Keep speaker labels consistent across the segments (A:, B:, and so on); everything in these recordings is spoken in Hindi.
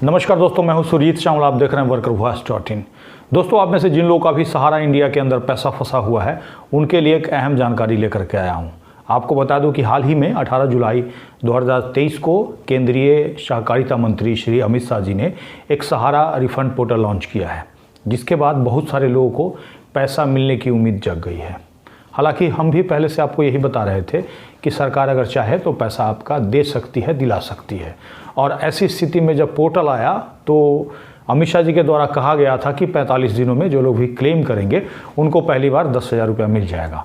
A: नमस्कार दोस्तों, मैं हूं सुरीत श्यामल। आप देख रहे हैं workervoice.in। दोस्तों, आप में से जिन लोगों का भी सहारा इंडिया के अंदर पैसा फंसा हुआ है उनके लिए एक अहम जानकारी लेकर के आया हूं। आपको बता दूं कि हाल ही में 18 जुलाई 2023 को केंद्रीय सहकारिता मंत्री श्री अमित शाह जी ने एक सहारा रिफंड पोर्टल लॉन्च किया है, जिसके बाद बहुत सारे लोगों को पैसा मिलने की उम्मीद जग गई है। हालांकि हम भी पहले से आपको यही बता रहे थे कि सरकार अगर चाहे तो पैसा आपका दे सकती है, दिला सकती है। और ऐसी स्थिति में जब पोर्टल आया तो अमित शाह जी के द्वारा कहा गया था कि 45 दिनों में जो लोग भी क्लेम करेंगे उनको पहली बार 10,000 रुपया मिल जाएगा।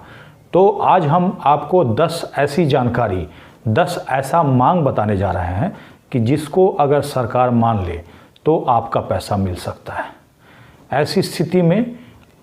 A: तो आज हम आपको 10 ऐसी जानकारी, 10 ऐसा मांग बताने जा रहे हैं कि जिसको अगर सरकार मान ले तो आपका पैसा मिल सकता है। ऐसी स्थिति में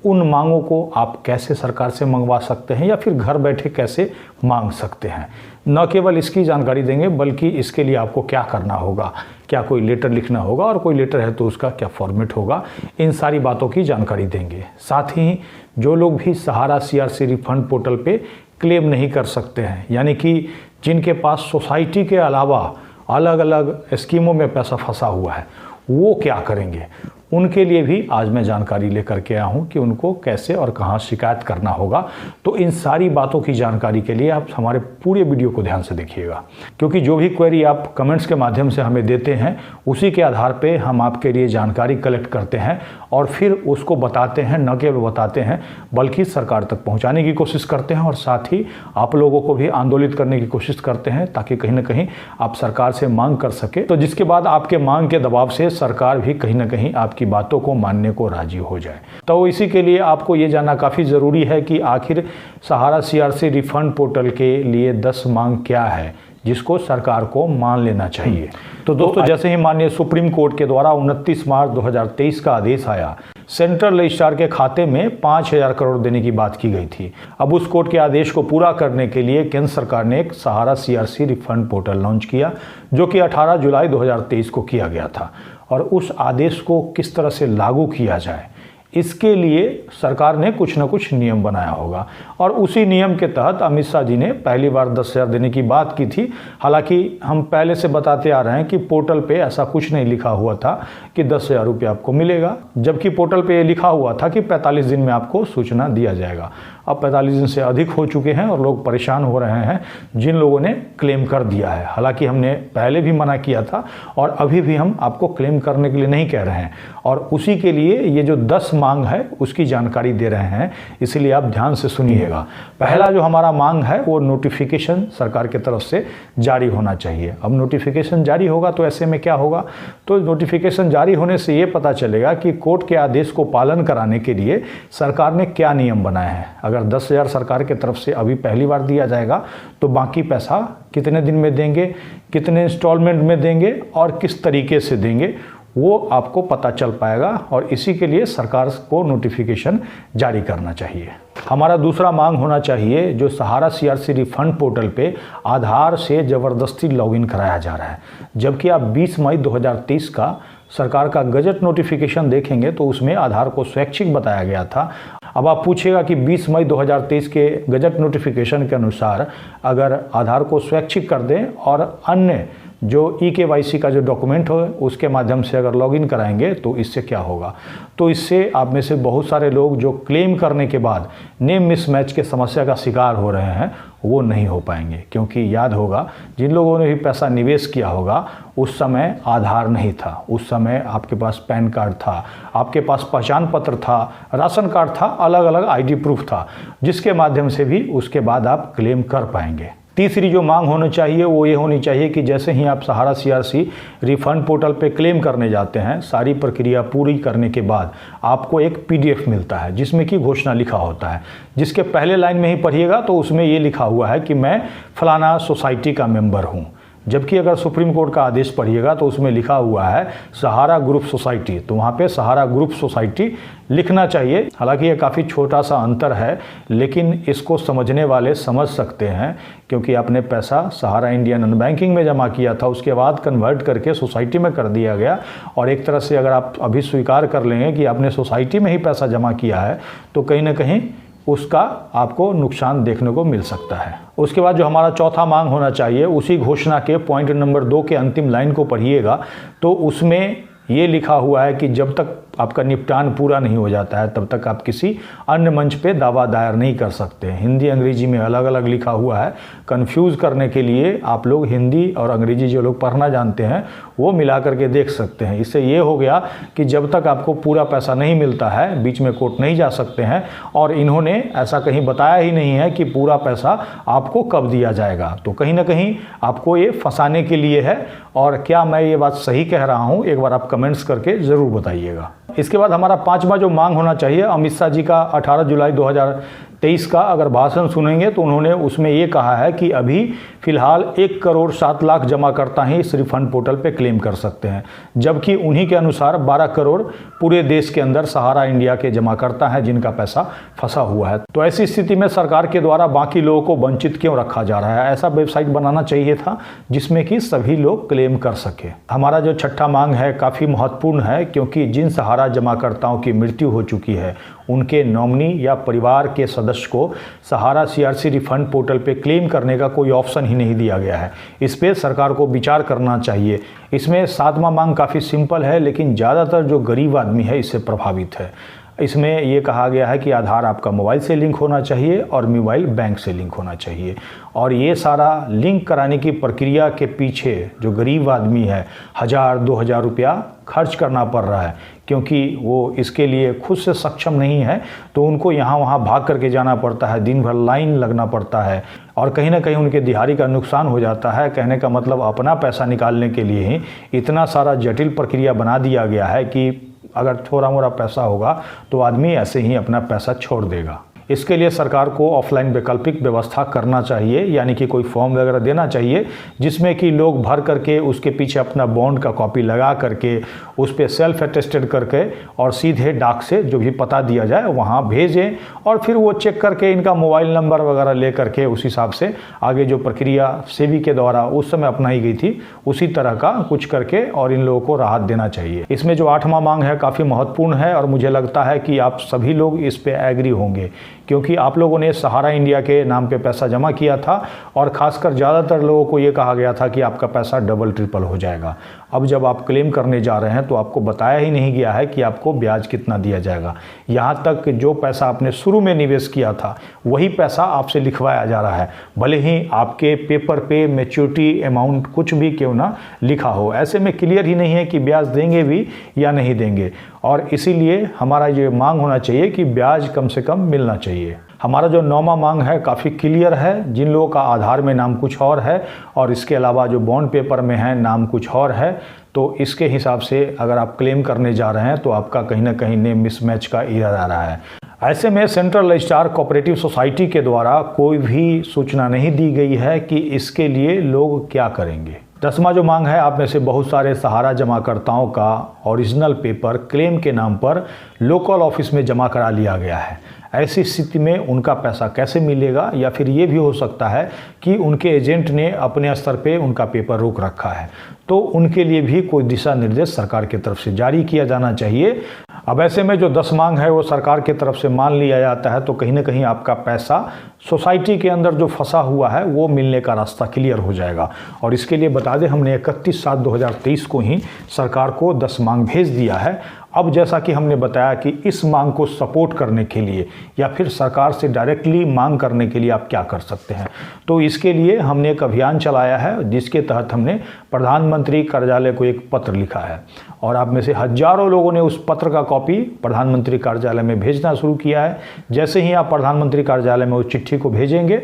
A: उन मांगों को आप कैसे सरकार से मंगवा सकते हैं या फिर घर बैठे कैसे मांग सकते हैं, न केवल इसकी जानकारी देंगे बल्कि इसके लिए आपको क्या करना होगा, क्या कोई लेटर लिखना होगा और कोई लेटर है तो उसका क्या फॉर्मेट होगा, इन सारी बातों की जानकारी देंगे। साथ ही जो लोग भी सहारा CRC रिफंड पोर्टल पे क्लेम नहीं कर सकते हैं, यानी कि जिनके पास सोसाइटी के अलावा अलग अलग स्कीमों में पैसा फंसा हुआ है, वो क्या करेंगे, उनके लिए भी आज मैं जानकारी लेकर के आया हूं कि उनको कैसे और कहां शिकायत करना होगा। तो इन सारी बातों की जानकारी के लिए आप हमारे पूरे वीडियो को ध्यान से देखिएगा, क्योंकि जो भी क्वेरी आप कमेंट्स के माध्यम से हमें देते हैं उसी के आधार पे हम आपके लिए जानकारी कलेक्ट करते हैं और फिर उसको बताते हैं, न केवल बताते हैं बल्कि सरकार तक पहुँचाने की कोशिश करते हैं और साथ ही आप लोगों को भी आंदोलित करने की कोशिश करते हैं ताकि कहीं ना कहीं आप सरकार से मांग कर सके, तो जिसके बाद आपके मांग के दबाव से सरकार भी कहीं ना कहीं आपकी बातों को मानने को राजी हो जाए। तो इसी के लिए आपको ये जानना काफ़ी ज़रूरी है कि आखिर सहारा CRC रिफंड पोर्टल के लिए 10 मांग क्या है जिसको सरकार को मान लेना चाहिए। तो दोस्तों, जैसे ही माननीय सुप्रीम कोर्ट के द्वारा 29 मार्च 2023 का आदेश आया, सेंट्रल रजिस्ट्रार के खाते में 5,000 करोड़ देने की बात की गई थी। अब उस कोर्ट के आदेश को पूरा करने के लिए केंद्र सरकार ने एक सहारा CRC रिफंड पोर्टल लॉन्च किया, जो कि 18 जुलाई 2023 को किया गया था। और उस आदेश को किस तरह से लागू किया जाए, इसके लिए सरकार ने कुछ न कुछ नियम बनाया होगा और उसी नियम के तहत अमित शाह जी ने पहली बार 10,000 देने की बात की थी। हालांकि हम पहले से बताते आ रहे हैं कि पोर्टल पे ऐसा कुछ नहीं लिखा हुआ था कि 10,000 रुपये आपको मिलेगा, जबकि पोर्टल पे ये लिखा हुआ था कि 45 दिन में आपको सूचना दिया जाएगा। अब 45 दिन से अधिक हो चुके हैं और लोग परेशान हो रहे हैं जिन लोगों ने क्लेम कर दिया है। हालांकि हमने पहले भी मना किया था और अभी भी हम आपको क्लेम करने के लिए नहीं कह रहे हैं और उसी के लिए ये जो 10 मांग है उसकी जानकारी दे रहे हैं, इसलिए आप ध्यान से सुनिएगा। पहला जो हमारा मांग है वो नोटिफिकेशन सरकार की तरफ से जारी होना चाहिए। अब नोटिफिकेशन जारी होगा तो ऐसे में क्या होगा, तो नोटिफिकेशन जारी होने से ये पता चलेगा कि कोर्ट के आदेश को पालन कराने के लिए सरकार ने क्या नियम बनाए हैं। अगर 10,000 सरकार की तरफ से अभी पहली बार दिया जाएगा तो बाकी पैसा कितने दिन में देंगे, कितने इंस्टॉलमेंट में देंगे और किस तरीके से देंगे, वो आपको पता चल पाएगा और इसी के लिए सरकार को नोटिफिकेशन जारी करना चाहिए। हमारा दूसरा मांग होना चाहिए, जो सहारा CRC रिफंड पोर्टल पे आधार से ज़बरदस्ती लॉगिन कराया जा रहा है, जबकि आप 20 मई 2023 का सरकार का गजट नोटिफिकेशन देखेंगे तो उसमें आधार को स्वैच्छिक बताया गया था। अब आप पूछेगा कि 20 मई 2023 के गजट नोटिफिकेशन के अनुसार अगर आधार को स्वैच्छिक कर दें और अन्य जो eKYC का जो डॉक्यूमेंट हो उसके माध्यम से अगर लॉगिन कराएंगे तो इससे क्या होगा, तो इससे आप में से बहुत सारे लोग जो क्लेम करने के बाद नेम मिसमैच के समस्या का शिकार हो रहे हैं वो नहीं हो पाएंगे। क्योंकि याद होगा, जिन लोगों ने भी पैसा निवेश किया होगा उस समय आधार नहीं था, उस समय आपके पास पैन कार्ड था, आपके पास पहचान पत्र था, राशन कार्ड था, अलग अलग ID प्रूफ था, जिसके माध्यम से भी उसके बाद आप क्लेम कर पाएंगे। तीसरी जो मांग होनी चाहिए वो ये होनी चाहिए कि जैसे ही आप सहारा CRC रिफंड पोर्टल पे क्लेम करने जाते हैं, सारी प्रक्रिया पूरी करने के बाद आपको एक PDF मिलता है जिसमें कि घोषणा लिखा होता है, जिसके पहले लाइन में ही पढ़िएगा तो उसमें ये लिखा हुआ है कि मैं फलाना सोसाइटी का मेंबर हूँ। जबकि अगर सुप्रीम कोर्ट का आदेश पढ़िएगा तो उसमें लिखा हुआ है सहारा ग्रुप सोसाइटी, तो वहाँ पे सहारा ग्रुप सोसाइटी लिखना चाहिए। हालांकि ये काफ़ी छोटा सा अंतर है, लेकिन इसको समझने वाले समझ सकते हैं, क्योंकि आपने पैसा सहारा इंडियन बैंकिंग में जमा किया था, उसके बाद कन्वर्ट करके सोसाइटी में कर दिया गया। और एक तरह से अगर आप अभी स्वीकार कर लेंगे कि आपने सोसाइटी में ही पैसा जमा किया है तो कहीं ना कहीं उसका आपको नुकसान देखने को मिल सकता है। उसके बाद जो हमारा चौथा मांग होना चाहिए, उसी घोषणा के पॉइंट नंबर 2 के अंतिम लाइन को पढ़िएगा तो उसमें ये लिखा हुआ है कि जब तक आपका निपटान पूरा नहीं हो जाता है तब तक आप किसी अन्य मंच पे दावा दायर नहीं कर सकते। हिंदी अंग्रेजी में अलग अलग लिखा हुआ है। कंफ्यूज करने के लिए आप लोग हिंदी और अंग्रेजी जो लोग पढ़ना जानते हैं वो मिला करके देख सकते हैं। इससे ये हो गया कि जब तक आपको पूरा पैसा नहीं मिलता है बीच में कोर्ट नहीं जा सकते हैं, और इन्होंने ऐसा कहीं बताया ही नहीं है कि पूरा पैसा आपको कब दिया जाएगा। तो कहीं ना कहीं आपको ये फंसाने के लिए है। और क्या मैं ये बात सही कह रहा हूँ, एक बार आप कमेंट्स करके ज़रूर बताइएगा। इसके बाद हमारा 5वां जो मांग होना चाहिए, अमित शाह जी का 18 जुलाई 2023 का अगर भाषण सुनेंगे तो उन्होंने उसमें ये कहा है कि अभी फिलहाल 1 करोड़ 7 लाख जमाकर्ता ही इस रिफंड पोर्टल पे क्लेम कर सकते हैं, जबकि उन्हीं के अनुसार 12 करोड़ पूरे देश के अंदर सहारा इंडिया के जमाकर्ता हैं जिनका पैसा फंसा हुआ है। तो ऐसी स्थिति में सरकार के द्वारा बाकी लोगों को वंचित क्यों रखा जा रहा है? ऐसा वेबसाइट बनाना चाहिए था जिसमें कि सभी लोग क्लेम कर सके। हमारा जो 6ठा मांग है काफ़ी महत्वपूर्ण है, क्योंकि जिन सहारा जमाकर्ताओं की मृत्यु हो चुकी है उनके नॉमिनी या परिवार के सदस्य को सहारा सीआरसी रिफंड पोर्टल पे क्लेम करने का कोई ऑप्शन ही नहीं दिया गया है। इस पे सरकार को विचार करना चाहिए। इसमें 7वां मांग काफ़ी सिंपल है, लेकिन ज़्यादातर जो गरीब आदमी है इससे प्रभावित है। इसमें ये कहा गया है कि आधार आपका मोबाइल से लिंक होना चाहिए और मोबाइल बैंक से लिंक होना चाहिए, और ये सारा लिंक कराने की प्रक्रिया के पीछे जो गरीब आदमी है 1000-2000 रुपया खर्च करना पड़ रहा है, क्योंकि वो इसके लिए खुद से सक्षम नहीं है। तो उनको यहाँ वहाँ भाग करके जाना पड़ता है, दिन भर लाइन लगना पड़ता है, और कहीं ना कहीं उनके दिहाड़ी का नुकसान हो जाता है। कहने का मतलब अपना पैसा निकालने के लिए ही इतना सारा जटिल प्रक्रिया बना दिया गया है कि अगर थोड़ा मोड़ा पैसा होगा तो आदमी ऐसे ही अपना पैसा छोड़ देगा। इसके लिए सरकार को ऑफलाइन वैकल्पिक व्यवस्था करना चाहिए, यानी कि कोई फॉर्म वगैरह देना चाहिए जिसमें कि लोग भर करके उसके पीछे अपना बॉन्ड का कॉपी लगा करके उस पर सेल्फ अटेस्टेड करके और सीधे डाक से जो भी पता दिया जाए वहाँ भेजें, और फिर वो चेक करके इनका मोबाइल नंबर वगैरह ले करके उस हिसाब से आगे जो प्रक्रिया सेबी के द्वारा उस समय अपनाई गई थी उसी तरह का कुछ करके और इन लोगों को राहत देना चाहिए। इसमें जो 8वां मांग है काफ़ी महत्वपूर्ण है, और मुझे लगता है कि आप सभी लोग इस पर एग्री होंगे, क्योंकि आप लोगों ने सहारा इंडिया के नाम पे पैसा जमा किया था, और ख़ासकर ज़्यादातर लोगों को ये कहा गया था कि आपका पैसा डबल ट्रिपल हो जाएगा। अब जब आप क्लेम करने जा रहे हैं तो आपको बताया ही नहीं गया है कि आपको ब्याज कितना दिया जाएगा। यहाँ तक कि जो पैसा आपने शुरू में निवेश किया था वही पैसा आपसे लिखवाया जा रहा है, भले ही आपके पेपर पे मैच्योरिटी अमाउंट कुछ भी क्यों ना लिखा हो। ऐसे में क्लियर ही नहीं है कि ब्याज देंगे भी या नहीं देंगे, और इसीलिए हमारा ये मांग होना चाहिए कि ब्याज कम से कम मिलना चाहिए। हमारा जो 9वां मांग है काफ़ी क्लियर है। जिन लोगों का आधार में नाम कुछ और है और इसके अलावा जो बॉन्ड पेपर में है नाम कुछ और है, तो इसके हिसाब से अगर आप क्लेम करने जा रहे हैं तो आपका कहीं ना कहीं नेम मिसमैच का इरादा आ रहा है। ऐसे में सेंट्रल रजिस्ट्रार कोऑपरेटिव सोसाइटी के द्वारा कोई भी सूचना नहीं दी गई है कि इसके लिए लोग क्या करेंगे। 10वां जो मांग है, आप में से बहुत सारे सहारा जमाकर्ताओं का ओरिजिनल पेपर क्लेम के नाम पर लोकल ऑफिस में जमा करा लिया गया है। ऐसी स्थिति में उनका पैसा कैसे मिलेगा, या फिर ये भी हो सकता है कि उनके एजेंट ने अपने स्तर पे उनका पेपर रोक रखा है, तो उनके लिए भी कोई दिशा निर्देश सरकार की तरफ से जारी किया जाना चाहिए। अब ऐसे में जो 10 मांग है वो सरकार की तरफ से मान लिया जाता है तो कहीं ना कहीं आपका पैसा सोसाइटी के अंदर जो फंसा हुआ है वो मिलने का रास्ता क्लियर हो जाएगा। और इसके लिए बता दें, हमने 31/7/2023 को ही सरकार को 10 मांग भेज दिया है। अब जैसा कि हमने बताया कि इस मांग को सपोर्ट करने के लिए या फिर सरकार से डायरेक्टली मांग करने के लिए आप क्या कर सकते हैं, तो इसके लिए हमने एक अभियान चलाया है जिसके तहत हमने प्रधानमंत्री कार्यालय को एक पत्र लिखा है, और आप में से हजारों लोगों ने उस पत्र का कॉपी प्रधानमंत्री कार्यालय में भेजना शुरू किया है। जैसे ही आप प्रधानमंत्री कार्यालय में उस चिट्ठी को भेजेंगे,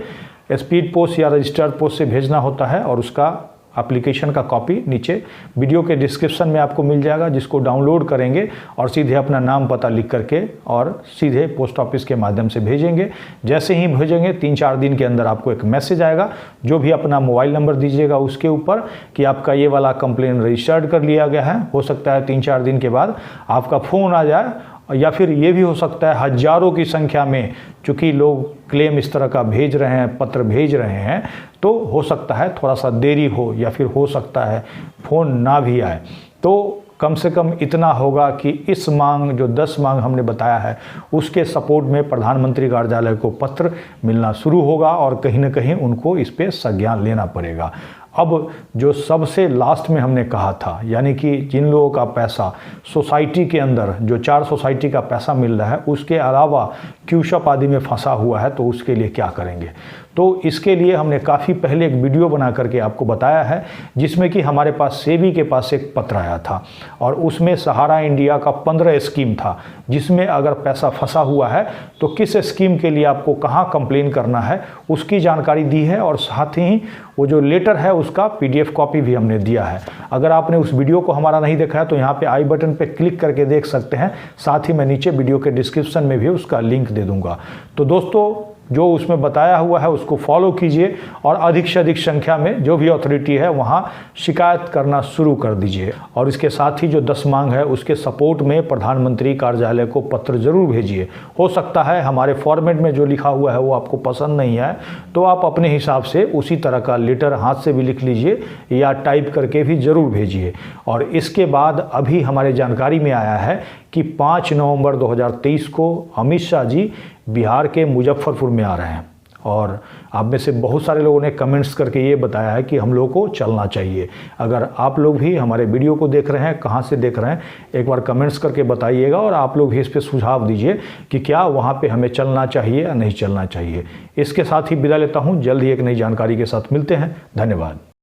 A: स्पीड पोस्ट या रजिस्टर्ड पोस्ट से भेजना होता है, और उसका एप्लीकेशन का कॉपी नीचे वीडियो के डिस्क्रिप्शन में आपको मिल जाएगा, जिसको डाउनलोड करेंगे और सीधे अपना नाम पता लिख करके और सीधे पोस्ट ऑफिस के माध्यम से भेजेंगे। जैसे ही भेजेंगे 3-4 दिन के अंदर आपको एक मैसेज आएगा, जो भी अपना मोबाइल नंबर दीजिएगा उसके ऊपर कि आपका ये वाला कंप्लेन रजिस्टर्ड कर लिया गया है। हो सकता है 3-4 दिन के बाद आपका फ़ोन आ जाए, या फिर ये भी हो सकता है हजारों की संख्या में, चूँकि लोग क्लेम इस तरह का भेज रहे हैं, पत्र भेज रहे हैं, तो हो सकता है थोड़ा सा देरी हो, या फिर हो सकता है फ़ोन ना भी आए। तो कम से कम इतना होगा कि इस मांग जो 10 मांग हमने बताया है उसके सपोर्ट में प्रधानमंत्री कार्यालय को पत्र मिलना शुरू होगा और कहीं ना कहीं उनको इस पे संज्ञान लेना पड़ेगा। अब जो सबसे लास्ट में हमने कहा था, यानी कि जिन लोगों का पैसा सोसाइटी के अंदर जो 4 सोसाइटी का पैसा मिल रहा है उसके अलावा क्यूशप आदि में फंसा हुआ है, तो उसके लिए क्या करेंगे। तो इसके लिए हमने काफ़ी पहले एक वीडियो बना करके आपको बताया है, जिसमें कि हमारे पास सेबी के पास एक पत्र आया था और उसमें सहारा इंडिया का 15 स्कीम था, जिसमें अगर पैसा फंसा हुआ है तो किस स्कीम के लिए आपको कहाँ कंप्लेन करना है उसकी जानकारी दी है, और साथ ही वो जो लेटर है उसका PDF कॉपी भी हमने दिया है। अगर आपने उस वीडियो को हमारा नहीं देखा है तो यहाँ पे आई बटन पे क्लिक करके देख सकते हैं, साथ ही मैं नीचे वीडियो के डिस्क्रिप्शन में भी उसका लिंक दे दूंगा। तो दोस्तों जो उसमें बताया हुआ है उसको फॉलो कीजिए और अधिक से अधिक संख्या में जो भी अथॉरिटी है वहाँ शिकायत करना शुरू कर दीजिए, और इसके साथ ही जो 10 मांग है उसके सपोर्ट में प्रधानमंत्री कार्यालय को पत्र जरूर भेजिए। हो सकता है हमारे फॉर्मेट में जो लिखा हुआ है वो आपको पसंद नहीं है, तो आप अपने हिसाब से उसी तरह का लेटर हाथ से भी लिख लीजिए या टाइप करके भी ज़रूर भेजिए। और इसके बाद अभी हमारे जानकारी में आया है कि 5 नवंबर 2023 को अमित शाह जी बिहार के मुजफ्फरपुर में आ रहे हैं, और आप में से बहुत सारे लोगों ने कमेंट्स करके ये बताया है कि हम लोग को चलना चाहिए। अगर आप लोग भी हमारे वीडियो को देख रहे हैं, कहाँ से देख रहे हैं, एक बार कमेंट्स करके बताइएगा, और आप लोग भी इस पे सुझाव दीजिए कि क्या वहाँ पे हमें चलना चाहिए या नहीं चलना चाहिए। इसके साथ ही विदा लेता हूँ, जल्द ही एक नई जानकारी के साथ मिलते हैं। धन्यवाद।